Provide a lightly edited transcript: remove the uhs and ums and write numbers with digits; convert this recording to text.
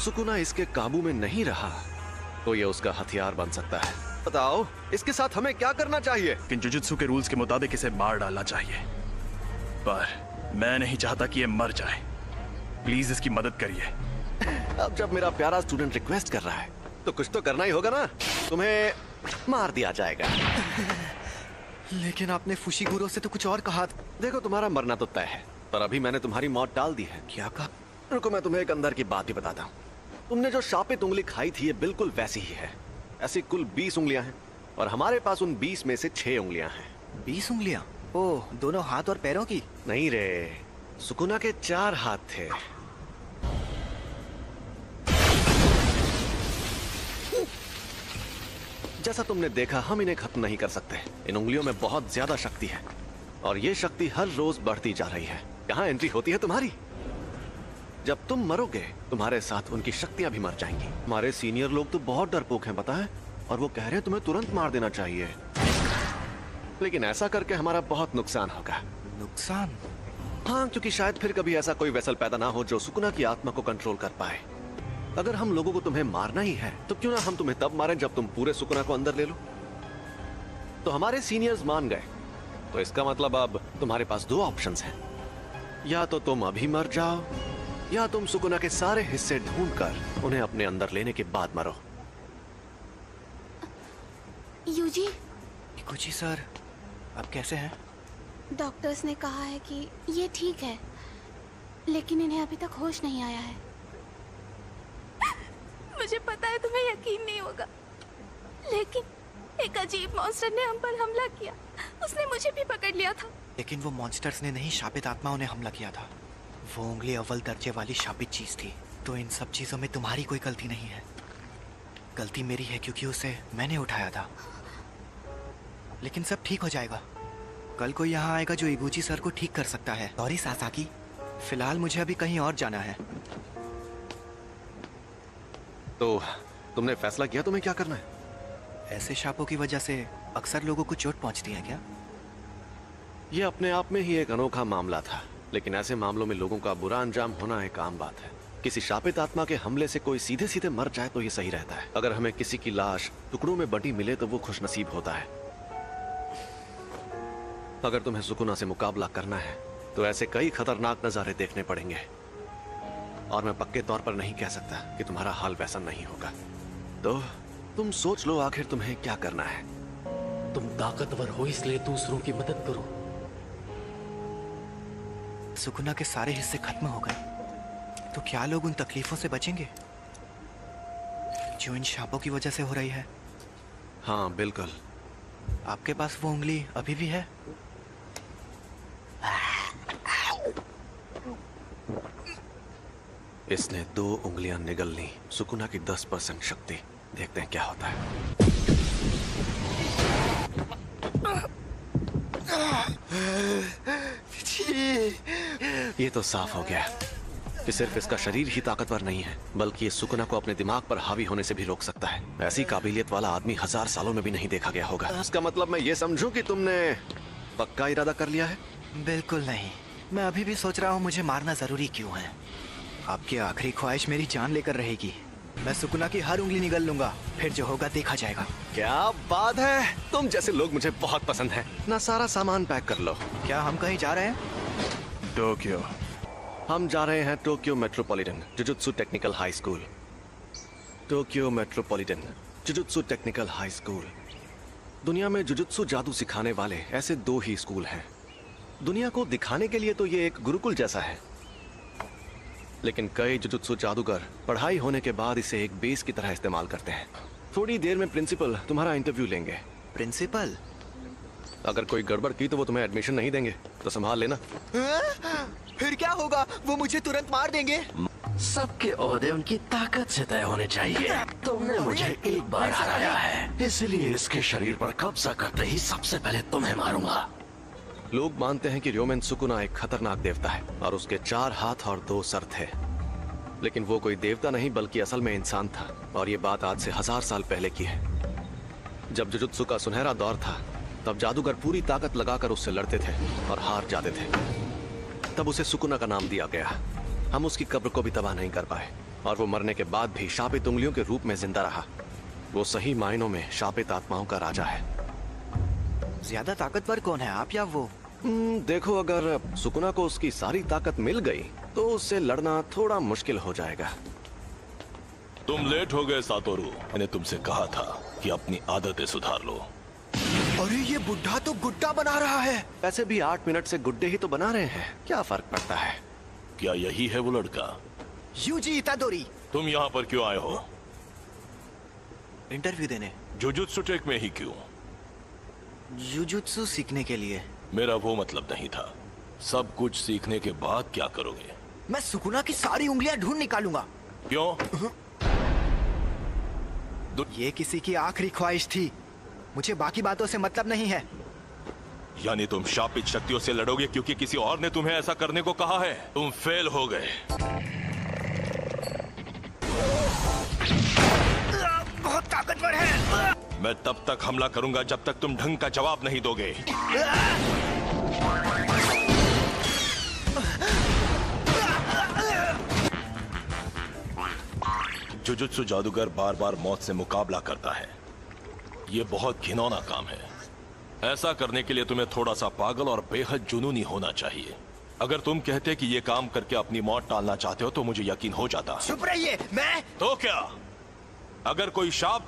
Sukuna इसके काबू में नहीं रहा तो ये उसका हथियार बन सकता है। बताओ इसके साथ हमें क्या करना चाहिए? जुजुत्सु के रूल्स के मुताबिक इसे मार डालना चाहिए, पर मैं नहीं चाहता कि ये मर जाए। प्लीज इसकी मदद करिए। अब जब मेरा प्यारा स्टूडेंट रिक्वेस्ट कर रहा है तो कुछ तो करना ही होगा ना। तुम्हें मार दिया जाएगा। लेकिन आपने फुशिगुरो से तो कुछ और कहा था। देखो तुम्हारा मरना तो तय है, पर अभी मैंने तुम्हारी मौत टाल दी है। क्या कहा? रुको मैं तुम्हें एक अंदर की बात ही बताता हूँ। तुमने जो शापित उंगली खाई थी ये बिल्कुल वैसी ही है। ऐसी कुल 20 उंगलियां हैं और हमारे पास उन 20 में से 6 उंगलियां हैं। 20 उंगलियां? ओह, दोनों हाथ और पैरों की? नहीं रे, सुकुना के 4 हाथ थे। जैसा तुमने देखा हम इन्हें खत्म नहीं कर सकते। इन उंगलियों में बहुत ज्यादा शक्ति है और ये शक्ति हर रोज बढ़ती जा रही है। यहाँ एंट्री होती है तुम्हारी। जब तुम मरोगे तुम्हारे साथ उनकी शक्तियां भी मर जाएंगी। हमारे सीनियर लोग तो बहुत डरपोक हैं पता है, और वो कह रहे हैं तुम्हें तुरंत मार देना चाहिए। लेकिन ऐसा करके हमारा बहुत नुकसान होगा। नुकसान? हाँ, क्योंकि शायद फिर कभी ऐसा कोई वेसल पैदा ना हो जो सुकुना की आत्मा को कंट्रोल कर पाए। अगर हम लोगों को तुम्हें मारना ही है तो क्यों ना हम तुम्हें तब मारें जब तुम पूरे सुकुना को अंदर ले लो। तो हमारे सीनियर्स मान गए, तो इसका मतलब अब तुम्हारे पास 2 ऑप्शंस हैं। या तो तुम अभी मर जाओ या तुम सुकुना के सारे हिस्से ढूंढकर उन्हें अपने अंदर लेने के बाद मरो। यूजी, कुची सर, आप कैसे हैं? डॉक्टर्स ने कहा है कि ये ठीक है, लेकिन इन्हें अभी तक होश नहीं आया है। मुझे पता है तुम्हें यकीन नहीं होगा, लेकिन एक अजीब मॉन्स्टर ने हम पर हमला किया। उसने मुझे भी पकड़ लिया था। लेकिन वो मॉन्स्टर्स ने नहीं, शापित आत्माओं ने हमला किया था। वो उंगली अव्वल दर्जे वाली शापित चीज थी। तो इन सब चीजों में तुम्हारी कोई गलती नहीं है। गलती मेरी है क्योंकि उसे मैंने उठाया था। लेकिन सब ठीक हो जाएगा। कल कोई यहाँ आएगा जो इगुची सर को ठीक कर सकता है। सॉरी सासाकी, फिलहाल मुझे अभी कहीं और जाना है। तो तुमने फैसला किया तुम्हें क्या करना है? ऐसे शापों की वजह से अक्सर लोगों को चोट पहुंचती है क्या? यह अपने आप में ही एक अनोखा मामला था, लेकिन ऐसे मामलों में लोगों का बुरा अंजाम होना एक आम बात है। किसी शापित आत्मा के हमले से कोई सीधे सीधे मर जाए तो ये सही रहता है। अगर हमें किसी की लाश टुकड़ों में बंटी मिले तो वो खुशनसीब होता है। अगर तुम्हें सुकुना से मुकाबला करना है तो ऐसे कई खतरनाक नजारे देखने पड़ेंगे, और मैं पक्के तौर पर नहीं कह सकता कि तुम्हारा हाल वैसा नहीं होगा। तो तुम सोच लो आखिर तुम्हें क्या करना है। तुम ताकतवर हो इसलिए दूसरों की मदद करो। सुकुना के सारे हिस्से खत्म हो गए तो क्या लोग उन तकलीफों से बचेंगे जो इन शापों की वजह से हो रही है? हाँ बिल्कुल। आपके पास वो उंगली अभी भी है? इसने 2 उंगलियां निगल ली। सुकुना की 10% शक्ति। देखते हैं क्या होता है। ये तो साफ हो गया कि सिर्फ इसका शरीर ही ताकतवर नहीं है, बल्कि ये सुकुना को अपने दिमाग पर हावी होने से भी रोक सकता है। ऐसी काबिलियत वाला आदमी 1000 सालों में भी नहीं देखा गया होगा। इसका मतलब मैं ये समझूं कि तुमने पक्का इरादा कर लिया है? बिल्कुल नहीं। मैं अभी भी सोच रहा हूँ मुझे मारना जरूरी क्यों है। आपकी आखिरी ख्वाहिश मेरी जान लेकर रहेगी। मैं सुकुना की हर उंगली निगल लूंगा, फिर जो होगा देखा जाएगा। क्या बात है, तुम जैसे लोग मुझे बहुत पसंद हैं। ना सारा सामान पैक कर लो। क्या हम कहीं जा रहे हैं? टोक्यो। हम जा रहे हैं Tokyo metropolitan jujutsu technical high school. Tokyo metropolitan jujutsu technical high school. दुनिया में जुजुत्सु जादू सिखाने वाले ऐसे 2 ही स्कूल हैं। दुनिया को दिखाने के लिए तो ये एक गुरुकुल जैसा है, लेकिन कई जुजुत्सु जादूगर पढ़ाई होने के बाद इसे एक बेस की तरह इस्तेमाल करते हैं। थोड़ी देर में प्रिंसिपल तुम्हारा इंटरव्यू लेंगे। प्रिंसिपल? अगर कोई गड़बड़ की तो वो तुम्हें एडमिशन नहीं देंगे, तो संभाल लेना। फिर क्या होगा? वो मुझे तुरंत मार देंगे। सबके ओहदे उनकी ताकत से तय होने चाहिए। तुमने मुझे एक बार हराया है, इसलिए इसके शरीर पर कब्जा करते ही सबसे पहले तुम्हें मारूंगा। लोग मानते हैं कि र्योमेन सुकुना एक खतरनाक देवता है और उसके 4 हाथ और 2 सर थे, लेकिन वो कोई देवता नहीं बल्कि असल में इंसान था। और ये बात आज से 1000 साल पहले की है। जब जुजुत्सु का सुनहरा दौर था तब जादूगर पूरी ताकत लगाकर उससे लड़ते थे और हार जाते थे। तब उसे सुकुना का नाम दिया गया। हम उसकी कब्र को भी तबाह नहीं कर पाए और वो मरने के बाद भी शापित उंगलियों के रूप में जिंदा रहा। वो सही मायनों में शापित आत्माओं का राजा है। ज्यादा ताकतवर कौन है, आप या वो? देखो, अगर सुकुना को उसकी सारी ताकत मिल गई तो उससे लड़ना थोड़ा मुश्किल हो जाएगा। तुम लेट हो गए सातोरू। मैंने तुमसे कहा था कि अपनी आदतें सुधार लो। अरे ये बुढ़ा तो गुड्डा बना रहा है। वैसे भी 8 मिनट से गुड्डे ही तो बना रहे हैं, क्या फर्क पड़ता है। क्या यही है वो लड़का? यूजी इतादोरी। तुम यहाँ पर क्यों आए हो? इंटरव्यू देने। जुजुत्सु टेक में ही क्यों? जुजुत्सु सीखने के लिए। मेरा वो मतलब नहीं था। सब कुछ सीखने के बाद क्या करोगे? मैं सुकुना की सारी उंगलियां ढूंढ निकालूंगा। क्यों? ये किसी की आखिरी ख्वाहिश थी, मुझे बाकी बातों से मतलब नहीं है। यानी तुम शापित शक्तियों से लड़ोगे क्योंकि किसी और ने तुम्हें ऐसा करने को कहा है? तुम फेल हो गए। बहुत ताकतवर है। मैं तब तक हमला करूंगा जब तक तुम ढंग का जवाब नहीं दोगे। जुजुत्सु जादूगर बार बार मौत से मुकाबला करता है। यह बहुत घिनौना काम है। ऐसा करने के लिए तुम्हें थोड़ा सा पागल और बेहद जुनूनी होना चाहिए। अगर तुम कहते कि यह काम करके अपनी मौत टालना चाहते हो तो मुझे यकीन हो जाता। चुप रहिए। मैं तो क्या? अगर कोई शाप